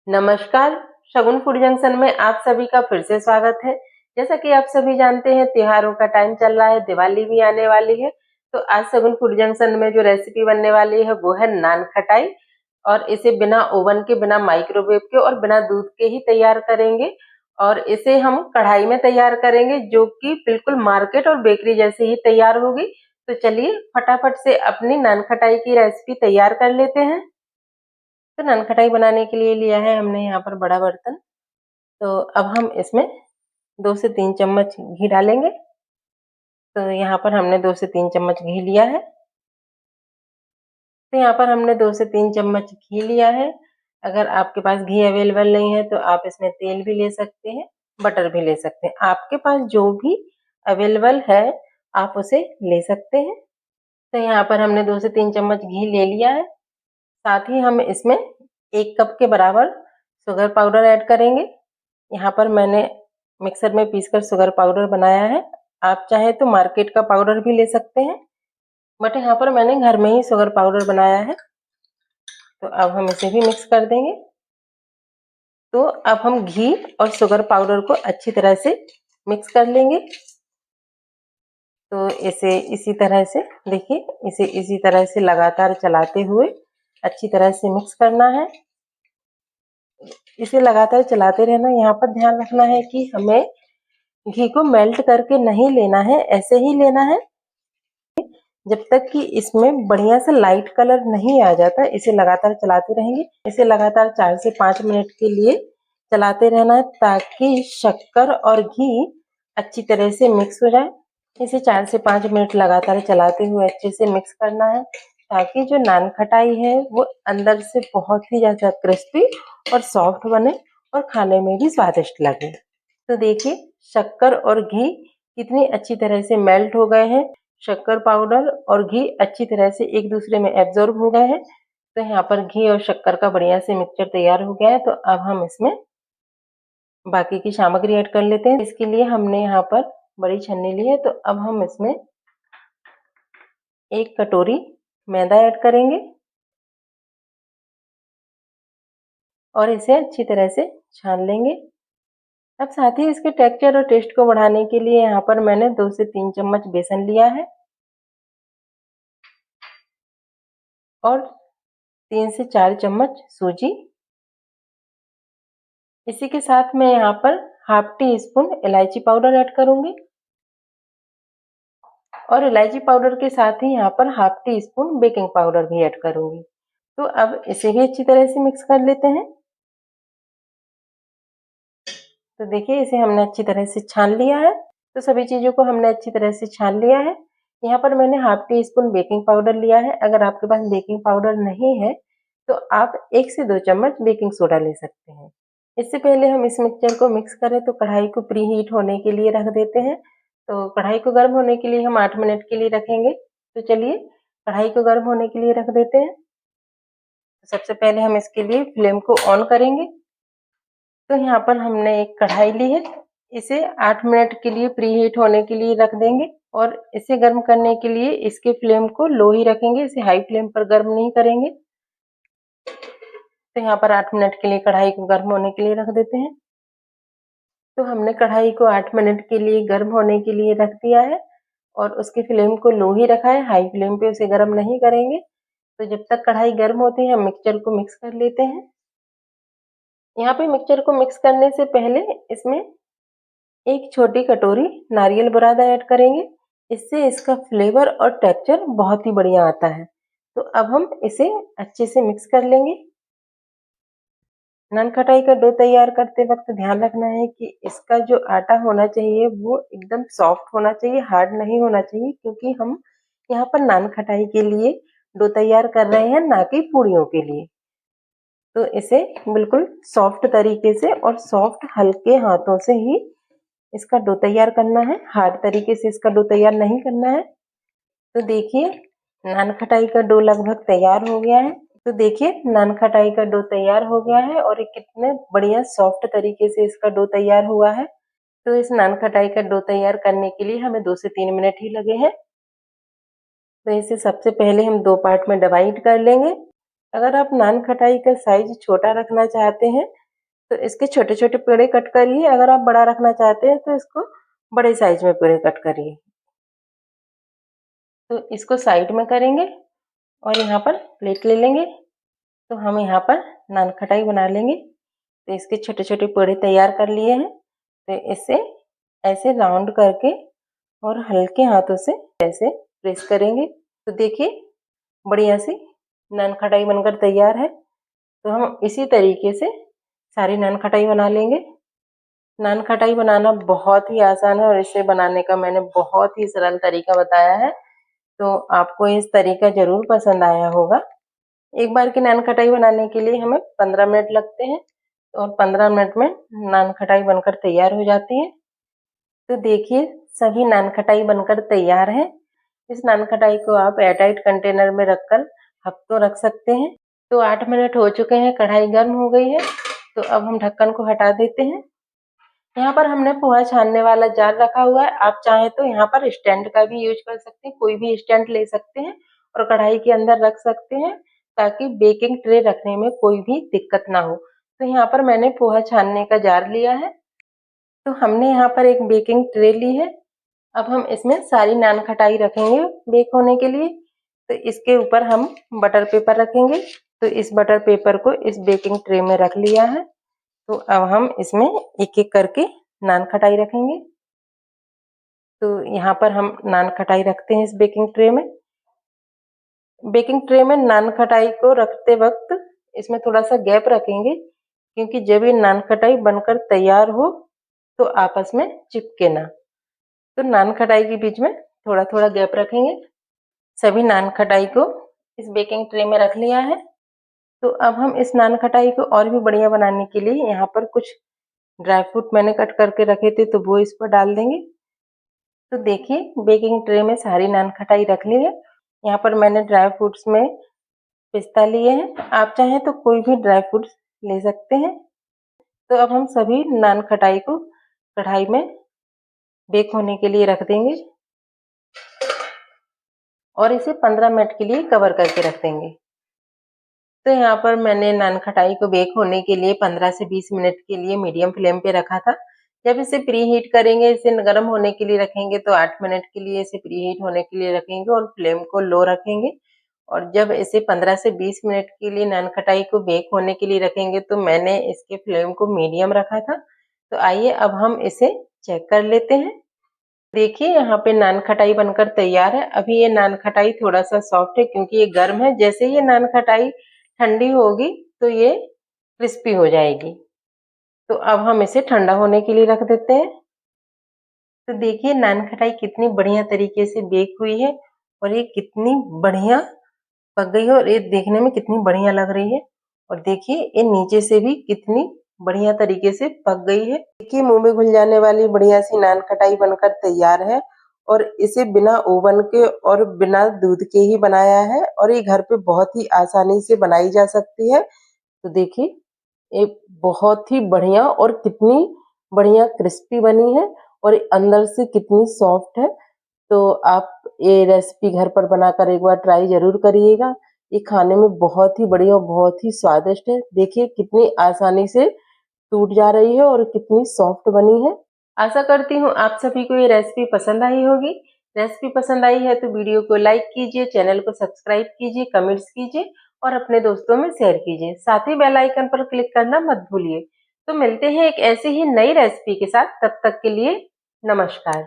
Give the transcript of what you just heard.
नमस्कार, शगुन food junction में आप सभी का फिर से स्वागत है। जैसा कि आप सभी जानते हैं त्योहारों का टाइम चल रहा है, दिवाली भी आने वाली है। तो आज शगुन फूड जंक्शन में जो रेसिपी बनने वाली है वो है नान खटाई और इसे बिना ओवन के, बिना माइक्रोवेव के और बिना दूध के ही तैयार करेंगे। और इसे हम कढ़ाई में तैयार करेंगे जो कि बिल्कुल मार्केट और बेकरी जैसे ही तैयार होगी। तो चलिए फटाफट से अपनी नान खटाई की रेसिपी तैयार कर लेते हैं। तो नान खटाई बनाने के लिए लिया है हमने यहाँ पर बड़ा बर्तन। तो अब हम इसमें 2 से 3 चम्मच घी डालेंगे। तो यहाँ पर हमने 2 से 3 चम्मच घी लिया है। तो यहाँ पर हमने 2 से 3 चम्मच घी लिया है। अगर आपके पास घी अवेलेबल नहीं है तो आप इसमें तेल भी ले सकते हैं, बटर भी ले सकते हैं। आपके पास जो भी अवेलेबल है आप उसे ले सकते हैं। तो यहाँ पर हमने 2 से 3 चम्मच घी ले लिया है। साथ ही हम इसमें 1 कप के बराबर शुगर पाउडर ऐड करेंगे। यहाँ पर मैंने मिक्सर में पीसकर शुगर पाउडर बनाया है। आप चाहे तो मार्केट का पाउडर भी ले सकते हैं, बट यहाँ पर मैंने घर में ही शुगर पाउडर बनाया है। तो अब हम इसे भी मिक्स कर देंगे। तो अब हम घी और शुगर पाउडर को अच्छी तरह से मिक्स कर लेंगे। तो इसे इसी तरह से देखिए, इसे इसी तरह से लगातार चलाते हुए अच्छी तरह से मिक्स करना है। इसे लगातार चलाते रहना। यहाँ पर ध्यान रखना है कि हमें घी को मेल्ट करके नहीं लेना है, ऐसे ही लेना है जब तक कि इसमें बढ़िया से लाइट कलर नहीं आ जाता। इसे लगातार चलाते रहेंगे। इसे लगातार 4 से 5 मिनट के लिए चलाते रहना है ताकि शक्कर और घी अच्छी तरह से मिक्स हो जाए। इसे 4 से 5 मिनट लगातार चलाते हुए अच्छे से मिक्स करना है ताकि जो नान खटाई है वो अंदर से बहुत ही ज्यादा क्रिस्पी और सॉफ्ट बने और खाने में भी स्वादिष्ट लगे। तो देखिए शक्कर और घी कितनी अच्छी तरह से मेल्ट हो गए हैं। शक्कर पाउडर और घी अच्छी तरह से एक दूसरे में एब्जॉर्ब हो गए हैं। तो यहाँ पर घी और शक्कर का बढ़िया से मिक्सचर तैयार हो गया है। तो अब हम इसमें बाकी की सामग्री ऐड कर लेते हैं। इसके लिए हमने यहाँ पर बड़ी छन्नी ली है। तो अब हम इसमें 1 कटोरी मैदा ऐड करेंगे और इसे अच्छी तरह से छान लेंगे। अब साथ ही इसके टेक्सचर और टेस्ट को बढ़ाने के लिए यहाँ पर मैंने 2 से 3 चम्मच बेसन लिया है और 3 से 4 चम्मच सूजी। इसी के साथ मैं यहाँ पर हाफ टी स्पून इलायची पाउडर ऐड करूंगी और इलायची पाउडर के साथ ही यहाँ पर half tea spoon baking powder भी ऐड करूंगी। तो अब इसे भी अच्छी तरह से मिक्स कर लेते हैं। तो देखिए इसे हमने अच्छी तरह से छान लिया है। तो सभी चीजों को हमने अच्छी तरह से छान लिया है। यहाँ पर मैंने half tea spoon baking powder लिया है। अगर आपके पास बेकिंग पाउडर नहीं है तो आप 1 से 2 चम्मच बेकिंग सोडा ले सकते हैं। इससे पहले हम इस मिक्सचर को मिक्स करें तो कढ़ाई को प्री हीट होने के लिए रख देते हैं। तो कढ़ाई को गर्म होने के लिए हम 8 मिनट के लिए रखेंगे। तो चलिए कढ़ाई को गर्म होने के लिए रख देते हैं। सबसे पहले हम इसके लिए फ्लेम को ऑन करेंगे। तो यहाँ पर हमने एक कढ़ाई ली है। इसे 8 मिनट के लिए प्री हीट होने के लिए रख देंगे और इसे गर्म करने के लिए इसके फ्लेम को लो ही रखेंगे। इसे हाई फ्लेम पर गर्म नहीं करेंगे। तो यहाँ पर 8 मिनट के लिए कढ़ाई को गर्म होने के लिए रख देते हैं। तो हमने कढ़ाई को 8 मिनट के लिए गर्म होने के लिए रख दिया है और उसके फ्लेम को लो ही रखा है, हाई फ्लेम पे उसे गर्म नहीं करेंगे। तो जब तक कढ़ाई गर्म होती है हम मिक्सचर को मिक्स कर लेते हैं। यहाँ पे मिक्सचर को मिक्स करने से पहले इसमें 1 छोटी कटोरी नारियल बुरादा ऐड करेंगे। इससे इसका फ्लेवर और टेक्सचर बहुत ही बढ़िया आता है। तो अब हम इसे अच्छे से मिक्स कर लेंगे। नान खटाई का डो तैयार करते वक्त ध्यान रखना है कि इसका जो आटा होना चाहिए वो एकदम सॉफ्ट होना चाहिए, हार्ड नहीं होना चाहिए, क्योंकि हम यहाँ पर नान खटाई के लिए डो तैयार कर रहे हैं, ना कि पूड़ियों के लिए। तो इसे बिल्कुल सॉफ्ट तरीके से और सॉफ्ट हल्के हाथों से ही इसका डो तैयार करना है। हार्ड तरीके से इसका डो तैयार नहीं करना है। तो देखिए नान खटाई का डो लगभग तैयार हो गया है। तो देखिए नान खटाई का डो तैयार हो गया है और ये कितने बढ़िया सॉफ्ट तरीके से इसका डो तैयार हुआ है। तो इस नान खटाई का डो तैयार करने के लिए हमें 2 से 3 मिनट ही लगे हैं। तो इसे सबसे पहले हम 2 पार्ट में डिवाइड कर लेंगे। अगर आप नान खटाई का साइज छोटा रखना चाहते हैं तो इसके छोटे छोटे पेड़े कट करिए, अगर आप बड़ा रखना चाहते हैं तो इसको बड़े साइज में पेड़े कट करिए। तो इसको साइड में करेंगे और यहाँ पर प्लेट ले लेंगे। तो हम यहाँ पर नान खटाई बना लेंगे। तो इसके छोटे छोटे पेड़े तैयार कर लिए हैं। तो इसे ऐसे राउंड करके और हल्के हाथों से ऐसे प्रेस करेंगे। तो देखिए बढ़िया सी नान खटाई बनकर तैयार है। तो हम इसी तरीके से सारी नान खटाई बना लेंगे। नान खटाई बनाना बहुत ही आसान है और इसे बनाने का मैंने बहुत ही सरल तरीका बताया है। तो आपको इस तरीका जरूर पसंद आया होगा। एक बार की नान खटाई बनाने के लिए हमें 15 मिनट लगते हैं और 15 मिनट में नान खटाई बनकर तैयार हो जाती है। तो देखिए सभी नान खटाई बनकर तैयार है। इस नान खटाई को आप एयरटाइट कंटेनर में रखकर हफ्तों रख सकते हैं। तो 8 मिनट हो चुके हैं, कढ़ाई गर्म हो गई है। तो अब हम ढक्कन को हटा देते हैं। यहाँ पर हमने पोहा छानने वाला जार रखा हुआ है। आप चाहें तो यहाँ पर स्टैंड का भी यूज कर सकते हैं, कोई भी स्टैंड ले सकते हैं और कढ़ाई के अंदर रख सकते हैं ताकि बेकिंग ट्रे रखने में कोई भी दिक्कत ना हो। तो यहाँ पर मैंने पोहा छानने का जार लिया है। तो हमने यहाँ पर एक बेकिंग ट्रे ली है। अब हम इसमें सारी नान खटाई रखेंगे बेक होने के लिए। तो इसके ऊपर हम बटर पेपर रखेंगे। तो इस बटर पेपर को इस बेकिंग ट्रे में रख लिया है। तो अब हम इसमें एक एक करके नान खटाई रखेंगे। तो यहाँ पर हम नान खटाई रखते हैं इस बेकिंग ट्रे में। बेकिंग ट्रे में नान खटाई को रखते वक्त इसमें थोड़ा सा गैप रखेंगे क्योंकि जब ये नान खटाई बनकर तैयार हो तो आपस में चिपके ना। तो नान खटाई के बीच में थोड़ा थोड़ा गैप रखेंगे। सभी नान खटाई को इस बेकिंग ट्रे में रख लिया है। तो अब हम इस नान खटाई को और भी बढ़िया बनाने के लिए यहाँ पर कुछ ड्राई फ्रूट मैंने कट करके रखे थे तो वो इस पर डाल देंगे। तो देखिए बेकिंग ट्रे में सारी नान खटाई रख ली है। यहाँ पर मैंने ड्राई फ्रूट्स में पिस्ता लिए हैं, आप चाहें तो कोई भी ड्राई फ्रूट्स ले सकते हैं। तो अब हम सभी नान खटाई को कढ़ाई में बेक होने के लिए रख देंगे और इसे 15 मिनट के लिए कवर करके रख देंगे। तो यहाँ पर मैंने नान खटाई को बेक होने के लिए 15 से 20 मिनट के लिए मीडियम फ्लेम पे रखा था। जब इसे प्री हीट करेंगे, इसे गर्म होने के लिए रखेंगे तो 8 मिनट के लिए इसे प्री हीट होने के लिए रखेंगे और फ्लेम को लो रखेंगे। और जब इसे 15 से 20 मिनट के लिए नान खटाई को बेक होने के लिए रखेंगे तो मैंने इसके फ्लेम को मीडियम रखा था। तो आइए अब हम इसे चेक कर लेते हैं। देखिए यहाँ पे नान खटाई बनकर तैयार है। अभी ये नान खटाई थोड़ा सा सॉफ्ट है क्योंकि ये गर्म है। जैसे ये नान खटाई ठंडी होगी तो ये क्रिस्पी हो जाएगी। तो अब हम इसे ठंडा होने के लिए रख देते हैं। तो देखिए नान खटाई कितनी बढ़िया तरीके से बेक हुई है और ये कितनी बढ़िया पक गई है और ये देखने में कितनी बढ़िया लग रही है। और देखिए ये नीचे से भी कितनी बढ़िया तरीके से पक गई है। देखिए मुंह में घुल जाने वाली बढ़िया सी नान खटाई बनकर तैयार है और इसे बिना ओवन के और बिना दूध के ही बनाया है और ये घर पे बहुत ही आसानी से बनाई जा सकती है। तो देखिए ये बहुत ही बढ़िया और कितनी बढ़िया क्रिस्पी बनी है और अंदर से कितनी सॉफ्ट है। तो आप ये रेसिपी घर पर बनाकर एक बार ट्राई जरूर करिएगा। ये खाने में बहुत ही बढ़िया और बहुत ही स्वादिष्ट है। देखिए कितनी आसानी से टूट जा रही है और कितनी सॉफ्ट बनी है। आशा करती हूँ आप सभी को ये रेसिपी पसंद आई होगी। रेसिपी पसंद आई है तो वीडियो को लाइक कीजिए, चैनल को सब्सक्राइब कीजिए, कमेंट्स कीजिए और अपने दोस्तों में शेयर कीजिए। साथ ही बेल आइकन पर क्लिक करना मत भूलिए। तो मिलते हैं एक ऐसी ही नई रेसिपी के साथ, तब तक के लिए नमस्कार।